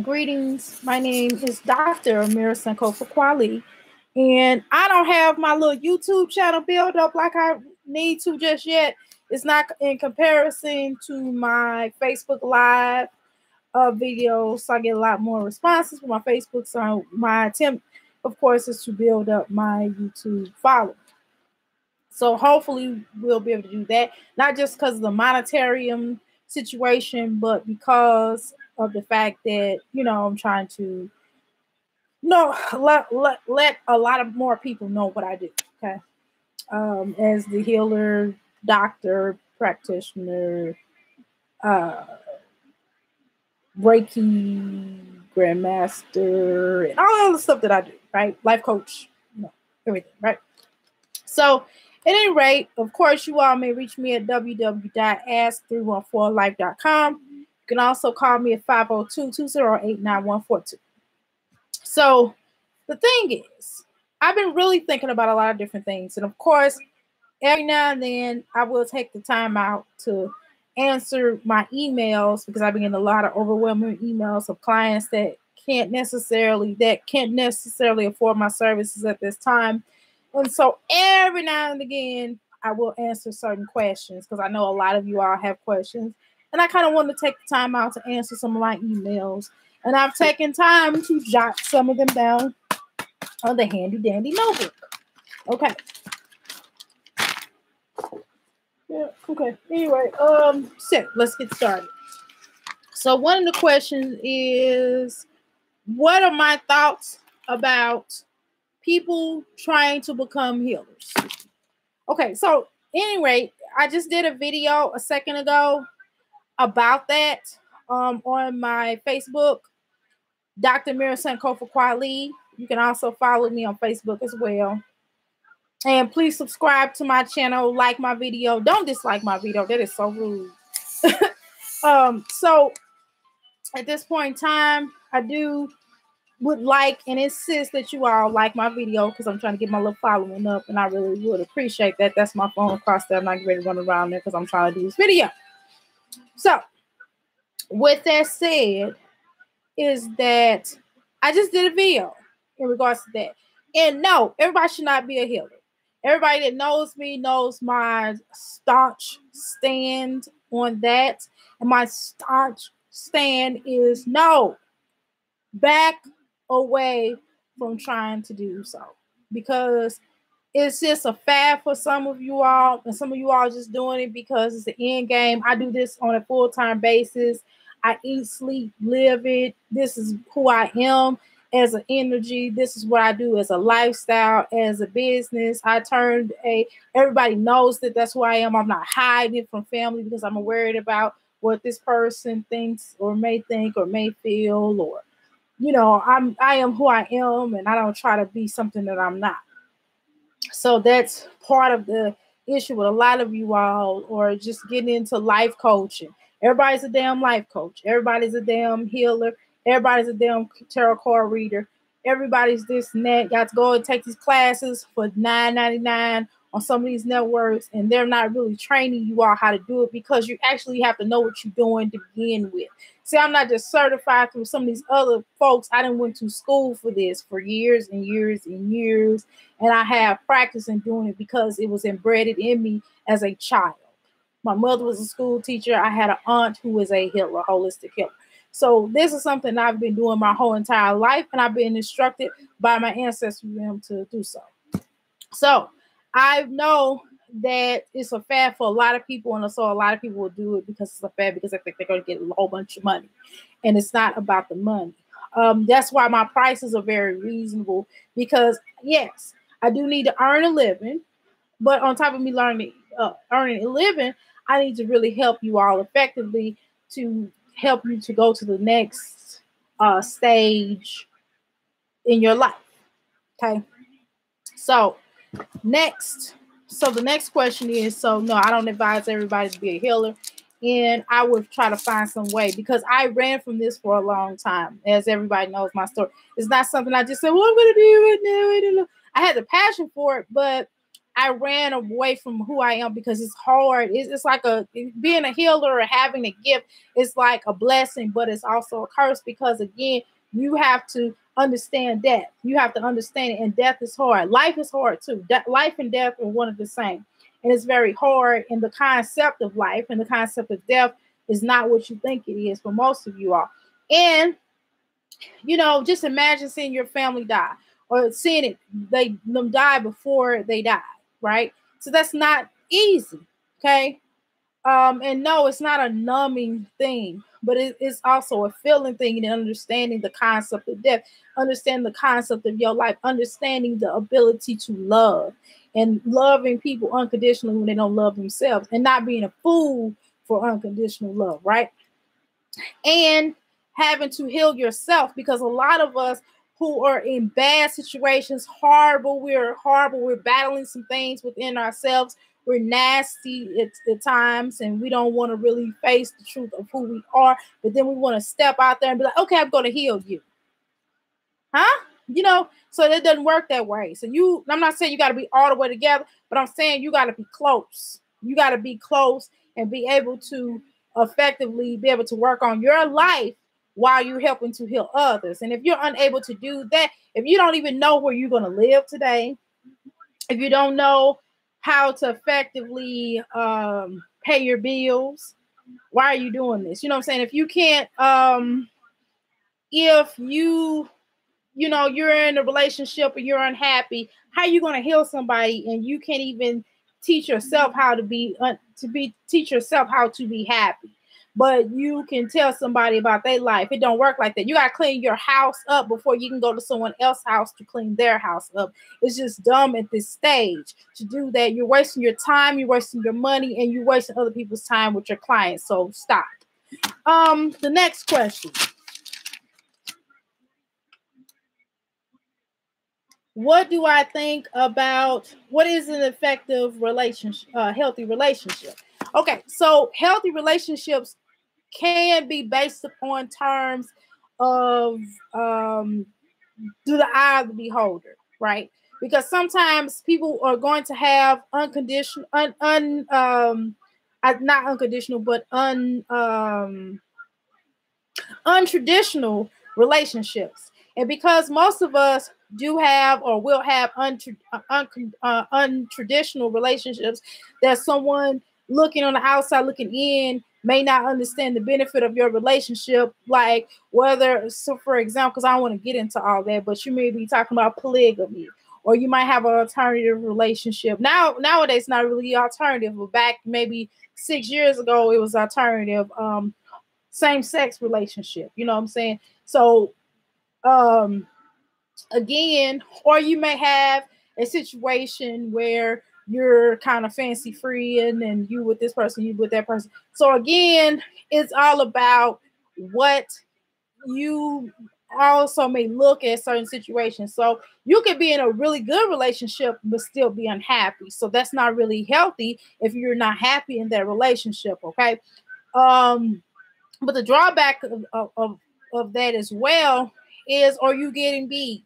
Greetings. My name is Dr. Amira Sankofa Kwali, and I don't have my little YouTube channel built up like I need to just yet. It's not in comparison to my Facebook Live videos, so I get a lot more responses from my Facebook. So my attempt, of course, is to build up my YouTube following. So hopefully we'll be able to do that, not just because of the monetary situation, but because of the fact that, I'm trying to let a lot of more people know what I do. Okay. As the healer, doctor, practitioner, Reiki, grandmaster, and all the stuff that I do, right? Life coach, everything, right? So at any rate, of course, you all may reach me at www.ask314life.com. You can also call me at 502-208-9142. So the thing is, I've been really thinking about a lot of different things. And of course, every now and then I will take the time out to answer my emails because I've been getting a lot of overwhelming emails of clients that can't necessarily afford my services at this time. And so every now and again, I will answer certain questions because I know a lot of you all have questions. And I kind of want to take the time out to answer some of my emails. And I've taken time to jot some of them down on the handy dandy notebook. Okay. Yeah, okay. Anyway, so let's get started. So one of the questions is, what are my thoughts about people trying to become healers? Okay, so anyway, I just did a video a second ago about that on my Facebook, Dr. Amira Sankofa Kwali. You can also follow me on Facebook as well. And please subscribe to my channel, like my video. Don't dislike my video. That is so rude. So at this point in time, I would like and insist that you all like my video because I'm trying to get my little following up, and I really would appreciate that. That's my phone across there. I'm not ready to run around there because I'm trying to do this video. So with that said, is that I just did a video in regards to that. And no, everybody should not be a healer. Everybody that knows me knows my staunch stand on that. And my staunch stand is no, back away from trying to do so. Because it's just a fad for some of you all. And some of you all just doing it because it's the end game. I do this on a full-time basis. I eat, sleep, live it. This is who I am as an energy. This is what I do as a lifestyle, as a business. Everybody knows that that's who I am. I'm not hiding it from family because I'm worried about what this person thinks or may think or may feel, or, I am who I am, and I don't try to be something that I'm not. So that's part of the issue with a lot of you all, or just getting into life coaching. Everybody's a damn life coach. Everybody's a damn healer. Everybody's a damn tarot card reader. Everybody's this and that. Got to go and take these classes for $9.99 on some of these networks, and they're not really training you all how to do it because you actually have to know what you're doing to begin with. See, I'm not just certified through some of these other folks. I done went to school for this for years and years and years, and I have practice in doing it because it was embedded in me as a child. My mother was a school teacher. I had an aunt who was a healer, a holistic healer. So this is something I've been doing my whole entire life, and I've been instructed by my ancestors for them to do so. So I know that it's a fad for a lot of people, and so a lot of people will do it because it's a fad because they think they're going to get a whole bunch of money, and it's not about the money. That's why my prices are very reasonable because, yes, I do need to earn a living, but on top of me earning a living, I need to really help you all effectively to help you to go to the next stage in your life. Okay. So the next question is, no, I don't advise everybody to be a healer. And I would try to find some way because I ran from this for a long time. As everybody knows my story. It's not something I just said, well, I'm going to do it now. I had the passion for it, but I ran away from who I am because it's hard. It's like being a healer or having a gift is like a blessing, but it's also a curse because, again, you have to understand death. You have to understand it, and death is hard. Life is hard too. Life and death are one of the same, and it's very hard. And the concept of life and the concept of death is not what you think it is for most of you all. And just imagine seeing your family die or seeing them die before they die, right? So that's not easy, okay? And no, it's not a numbing thing, but it's also a feeling thing and understanding the concept of death, understanding the concept of your life, understanding the ability to love and loving people unconditionally when they don't love themselves and not being a fool for unconditional love, right? And having to heal yourself, because a lot of us who are in bad situations, we're battling some things within ourselves. We're nasty at times, and we don't want to really face the truth of who we are. But then we want to step out there and be like, okay, I'm going to heal you. Huh? So it doesn't work that way. So I'm not saying you got to be all the way together, but I'm saying you got to be close. You got to be close and be able to effectively be able to work on your life while you're helping to heal others. And if you're unable to do that, if you don't even know where you're going to live today, if you don't know how to effectively pay your bills, why are you doing this? You know what I'm saying? If you can't, if you're in a relationship or you're unhappy, how are you going to heal somebody and you can't even teach yourself how to be happy? But you can tell somebody about their life. It don't work like that. You got to clean your house up before you can go to someone else's house to clean their house up. It's just dumb at this stage to do that. You're wasting your time, you're wasting your money, and you're wasting other people's time with your clients. So stop. The next question. What do I think about what is an effective relationship, healthy relationship? Okay, so healthy relationships can be based upon terms of through the eye of the beholder, right? Because sometimes people are going to have unconditional, not unconditional, but untraditional relationships. And because most of us do have or will have untraditional relationships, that someone looking on the outside, looking in, may not understand the benefit of your relationship. Like for example, because I don't want to get into all that, but you may be talking about polygamy, or you might have an alternative relationship. Nowadays, not really alternative, but back maybe 6 years ago, it was alternative. Same-sex relationship, you know what I'm saying? So again, or you may have a situation where you're kind of fancy free and you with this person, you with that person. So again, it's all about what you also may look at certain situations. So you could be in a really good relationship but still be unhappy. So that's not really healthy if you're not happy in that relationship, okay? But the drawback of that as well is, are you getting beat?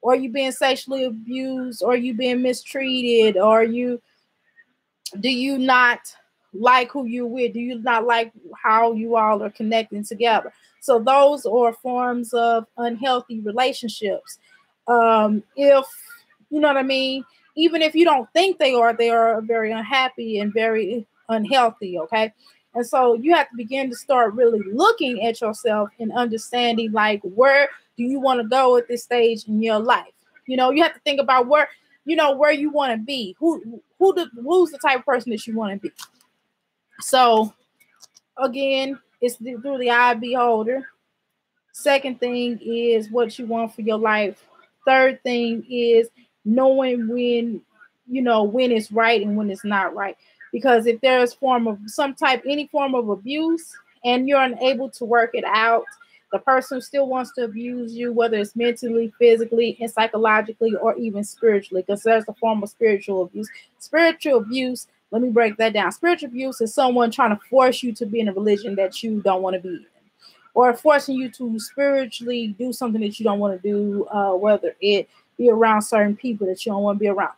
Or you being sexually abused? Or you being mistreated? Or do you not like who you're with? Do you not like how you all are connecting together? So those are forms of unhealthy relationships. If you know what I mean, even if you don't think they are very unhappy and very unhealthy, okay? And so you have to begin to start really looking at yourself and understanding, like, where do you want to go at this stage in your life? You have to think about where you want to be. Who's the type of person that you want to be? So again, it's through the eye of the beholder. Second thing is what you want for your life. Third thing is knowing when it's right and when it's not right. Because if there's any form of abuse and you're unable to work it out, the person still wants to abuse you, whether it's mentally, physically, and psychologically, or even spiritually, because there's a form of spiritual abuse. Spiritual abuse, let me break that down. Spiritual abuse is someone trying to force you to be in a religion that you don't want to be in, or forcing you to spiritually do something that you don't want to do, whether it be around certain people that you don't want to be around.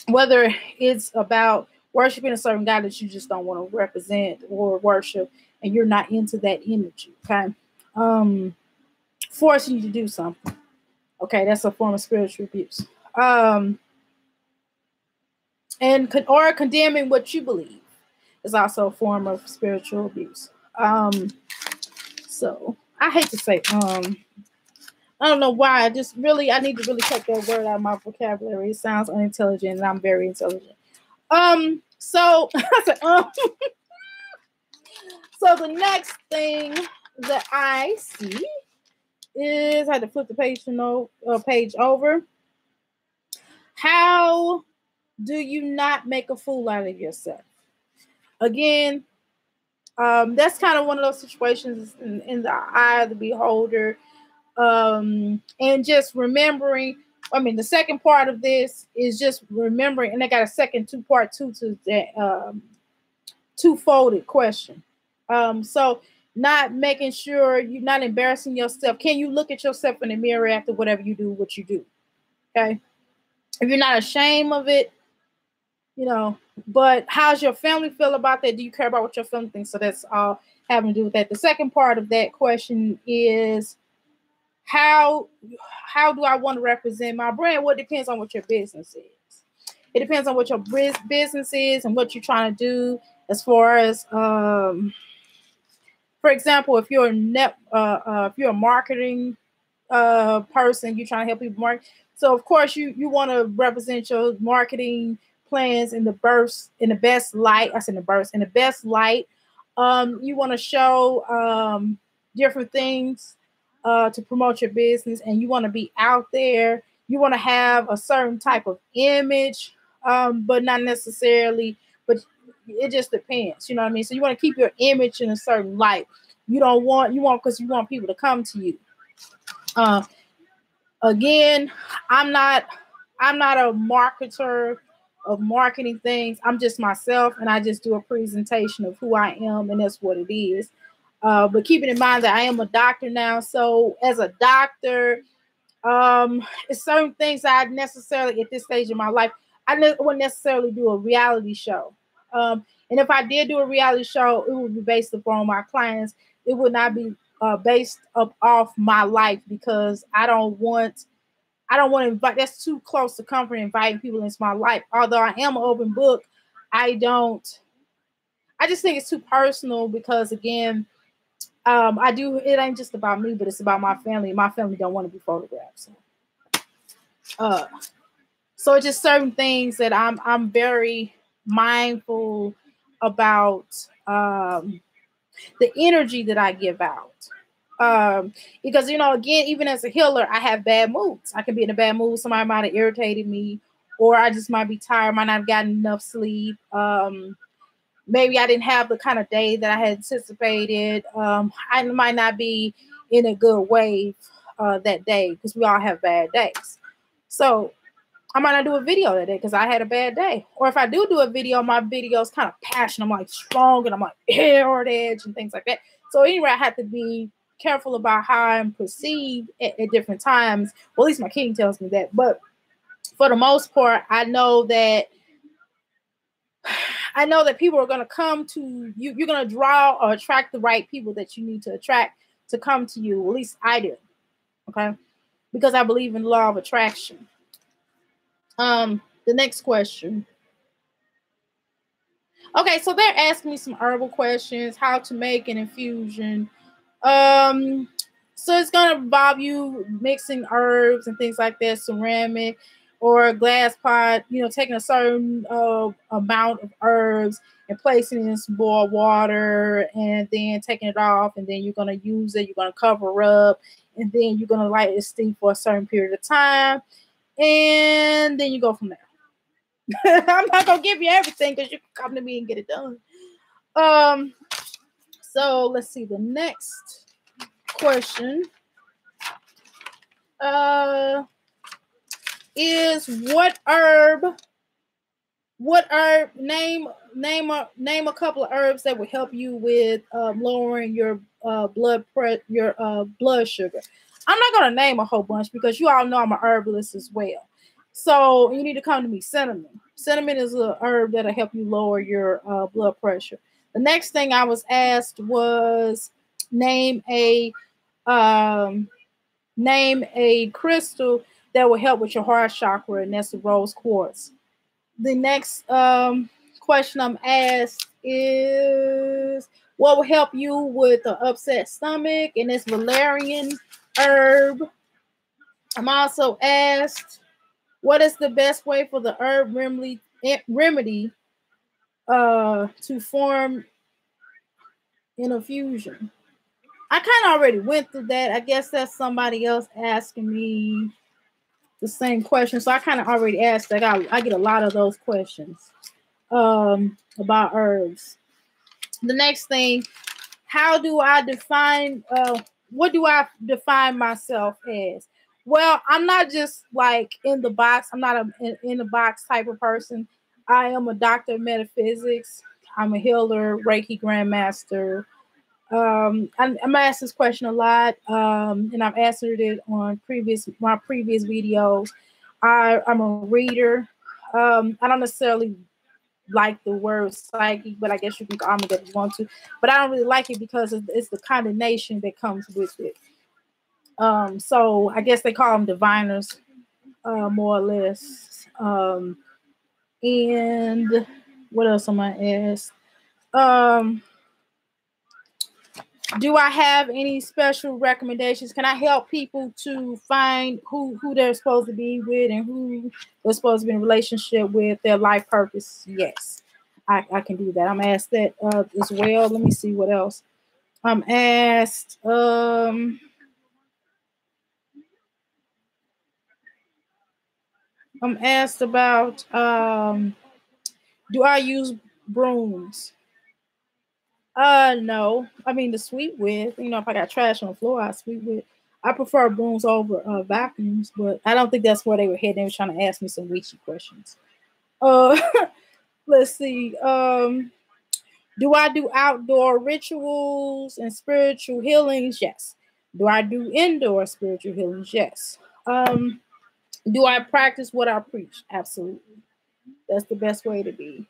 whether it's about worshiping a certain God that you just don't want to represent or worship, and you're not into that energy, okay? Forcing you to do something, okay? That's a form of spiritual abuse. Or condemning what you believe is also a form of spiritual abuse. So I hate to say, I don't know why. I need to really take that word out of my vocabulary. It sounds unintelligent, and I'm very intelligent. So I said, so the next thing that I see is I had to flip the page over. How do you not make a fool out of yourself? Again, that's kind of one of those situations in the eye of the beholder. And just remembering, the second part of this is just remembering, and I got a second part two to that two-folded question. So not making sure you're not embarrassing yourself. Can you look at yourself in the mirror after whatever you do, what you do? Okay. If you're not ashamed of it, but how's your family feel about that? Do you care about what your family thinks? So that's all having to do with that. The second part of that question is, how do I want to represent my brand? Well, it depends on what your business is. It depends on what your business is and what you're trying to do as far as, for example, if you're a marketing person, you're trying to help people market. So of course you want to represent your marketing plans in the best light. In the best light. You want to show different things to promote your business, and you want to be out there. You want to have a certain type of image, but not necessarily, but it just depends. You know what I mean? So you want to keep your image in a certain light. Because you want people to come to you. Again, I'm not a marketer of marketing things. I'm just myself, and I just do a presentation of who I am, and that's what it is. But keeping in mind that I am a doctor now, so as a doctor, it's certain things I necessarily at this stage in my life I wouldn't necessarily do a reality show. And if I did do a reality show, it would be based upon my clients. It would not be based off my life, because I don't want to invite. That's too close to comfort, inviting people into my life. Although I am an open book, I just think it's too personal, because again, it ain't just about me, but it's about my family. My family don't want to be photographed. So it's just certain things that I'm very mindful about, the energy that I give out. Because again, even as a healer, I have bad moods. I can be in a bad mood. Somebody might have irritated me, or I just might be tired, might not have gotten enough sleep. Maybe I didn't have the kind of day that I had anticipated. I might not be in a good way that day, because we all have bad days. So I might not do a video that day because I had a bad day. Or if I do a video, my video is kind of passionate. I'm like strong, and I'm like hard edge and things like that. So anyway, I have to be careful about how I'm perceived at different times. Well, at least my king tells me that. But for the most part, I know that people are going to come to you. You're going to draw or attract the right people that you need to attract to come to you. At least I do. Okay. Because I believe in the law of attraction. The next question. Okay. So they're asking me some herbal questions, how to make an infusion. So it's going to involve you mixing herbs and things like that, ceramic or a glass pot, taking a certain amount of herbs and placing it in some boiled water, and then taking it off, and then you're going to use it. You're going to cover up, and then you're going to light it steam for a certain period of time, and then you go from there. I'm not going to give you everything, because you can come to me and get it done. So let's see the next question. Is what herb name a couple of herbs that would help you with lowering your blood sugar. I'm not going to name a whole bunch, because you all know I'm a herbalist as well. So you need to come to me. Cinnamon. Cinnamon is a herb that'll help you lower your blood pressure. The next thing I was asked was name a um, crystal that will help with your heart chakra, and that's the rose quartz. The next question I'm asked is what will help you with an upset stomach, and it's valerian herb. I'm also asked what is the best way for the herb remedy to form in a fusion. I kind of already went through that. I guess that's somebody else asking me the same question. So I kind of already asked that. I get a lot of those questions about herbs. The next thing, how do I define, what do I define myself as? Well, I'm not just like in the box. I'm not in the box type of person. I am a doctor of metaphysics. I'm a healer, Reiki grandmaster. I'm asked this question a lot, and I've answered it on my previous videos. I'm a reader. I don't necessarily like the word psychic, but I guess you can call me that if you want to. But I don't really like it because it's the condemnation that comes with it. So I guess they call them diviners, more or less. And what else am I asked? Do I have any special recommendations? Can I help people to find who they're supposed to be with and who they're supposed to be in a relationship with, their life purpose? Yes, I can do that. I'm asked that as well. Let me see what else. I'm asked. I'm asked about do I use brooms? No. I mean to sweep with. You know, if I got trash on the floor, I sweep with. I prefer brooms over vacuums, but I don't think that's where they were heading. They were trying to ask me some witchy questions. Let's see. Do I do outdoor rituals and spiritual healings? Yes. Do I do indoor spiritual healings? Yes. Do I practice what I preach? Absolutely. That's the best way to be.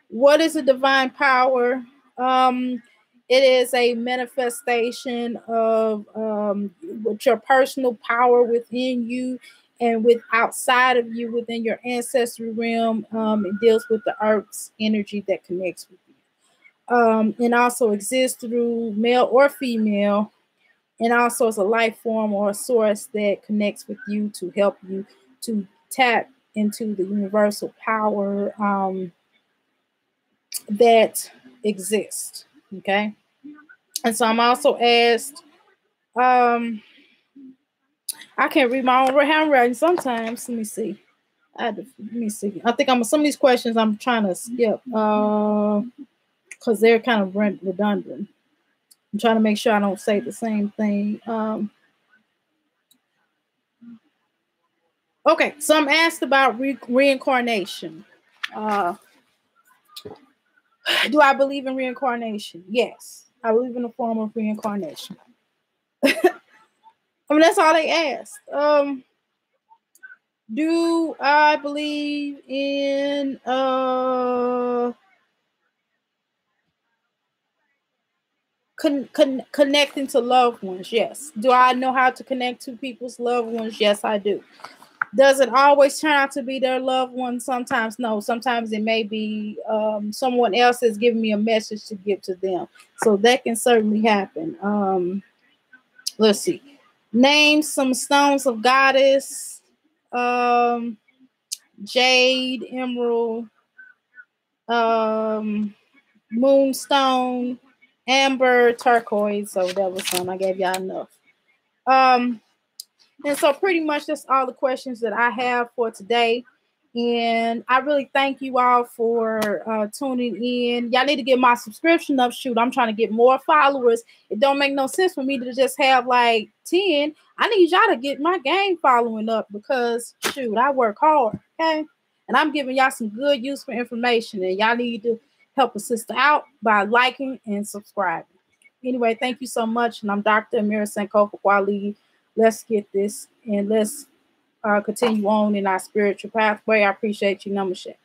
What is a divine power? It is a manifestation of with your personal power within you and with outside of you within your ancestry realm. It deals with the earth's energy that connects with you. And also exists through male or female, and also as a life form or a source that connects with you to help you to tap into the universal power that exists. Okay. And so I'm also asked, I can't read my own handwriting sometimes. Let me see. Let me see. I think some of these questions I'm trying to skip because they're kind of redundant. I'm trying to make sure I don't say the same thing. Okay, so I'm asked about reincarnation. Do I believe in reincarnation? Yes, I believe in a form of reincarnation. I mean, that's all they asked. Do I believe in connecting to loved ones? Yes. Do I know how to connect to people's loved ones? Yes, I do. Does it always turn out to be their loved one? Sometimes no. Sometimes it may be someone else is giving me a message to give to them. So that can certainly happen. Let's see. Name some stones of goddess. Jade, emerald, moonstone, amber, turquoise. So that was some. I gave y'all enough. And so pretty much that's all the questions that I have for today. And I really thank you all for tuning in. Y'all need to get my subscription up. Shoot, I'm trying to get more followers. It don't make no sense for me to just have like 10. I need y'all to get my game following up because shoot, I work hard. Okay. And I'm giving y'all some good, useful information. And y'all need to help a sister out by liking and subscribing. Anyway, thank you so much. And I'm Dr. Amira Sankofa Kwali. Let's get this and let's continue on in our spiritual pathway. I appreciate you, Namaste.